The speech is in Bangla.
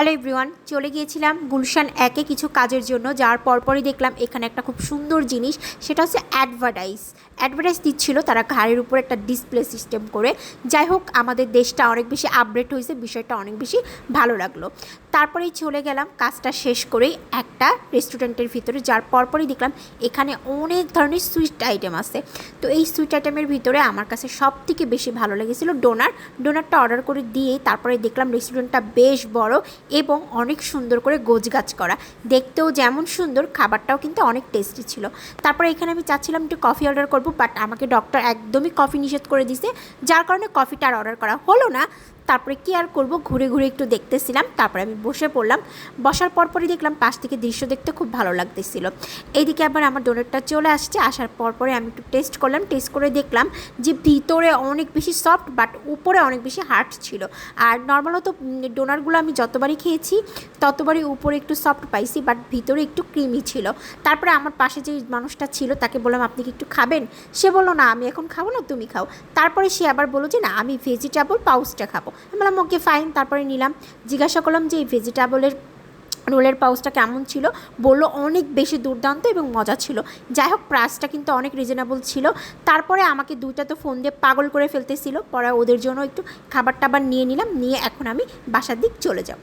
হ্যালো এভরিওয়ান, চলে গিয়েছিলাম গুলশান একে কিছু কাজের জন্য। যার পরপরই দেখলাম এখানে একটা খুব সুন্দর জিনিস, সেটা হচ্ছে অ্যাডভার্টাইজ দিচ্ছিল তারা ঘাড়ের উপর একটা ডিসপ্লে সিস্টেম করে। যাই হোক, আমাদের দেশটা অনেক বেশি আপডেট হয়েছে, বিষয়টা অনেক বেশি ভালো লাগলো। তারপরেই চলে গেলাম কাজটা শেষ করেই একটা রেস্টুরেন্টের ভিতরে, যার পরপরই দেখলাম এখানে অনেক ধরনের সুইট আইটেম আছে। তো এই সুইট আইটেমের ভিতরে আমার কাছে সব থেকে বেশি ভালো লেগেছিলো ডোনারটা অর্ডার করে দিয়ে তারপরে দেখলাম রেস্টুরেন্টটা বেশ বড় এবং অনেক সুন্দর করে গোছগাছ করা। দেখতেও যেমন সুন্দর, খাবারটাও কিন্তু অনেক টেস্টি ছিল। তারপরে এখানে আমি চাচ্ছিলাম একটু কফি অর্ডার করব, বাট আমাকে ডক্টর একদমই কফি নিষেধ করে দিছে, যার কারণে কফিটা আর অর্ডার করা হলো না। তারপরে কি আর করব, ঘুরে ঘুরে একটু দেখতেছিলাম। তারপরে আমি বসে পড়লাম। বসার পরপরই দেখলাম পাশ থেকে দৃশ্য দেখতে খুব ভালো লাগতেছিল। এইদিকে আবার আমার ডোনারটা চলে আসছে, আসার পরপরে আমি একটু টেস্ট করলাম। টেস্ট করে দেখলাম যে ভিতরে অনেক বেশি সফট, বাট উপরে অনেক বেশি হার্ড ছিল। আর নর্মালত ডোনারগুলো আমি যতবারই খেয়েছি ততবারই উপরে একটু সফট পাইছি, বাট ভিতরে একটু ক্রিমি ছিল। তারপরে আমার পাশে যে মানুষটা ছিল তাকে বললাম, আপনি কি একটু খাবেন? সে বললো, না আমি এখন খাবো না, তুমি খাও। তারপরে সে আবার বললো যে না, আমি ভেজিটেবল পাউচটা খাবো। আমি বললাম ওকে ফাইন। তারপরে নিলাম। জিজ্ঞাসা করলাম যে এই ভেজিটেবলের রোলের পাউচটা কেমন ছিল। বললো অনেক বেশি দুর্দান্ত এবং মজা ছিল। যাই হোক, প্রাইসটা কিন্তু অনেক রিজনেবল ছিল। তারপরে আমাকে দুইটা তো ফোন দিয়ে পাগল করে ফেলতেছিল, পরে ওদের জন্য একটু খাবার টাবার নিয়ে নিলাম, নিয়ে এখন আমি বাসার দিক চলে যাব।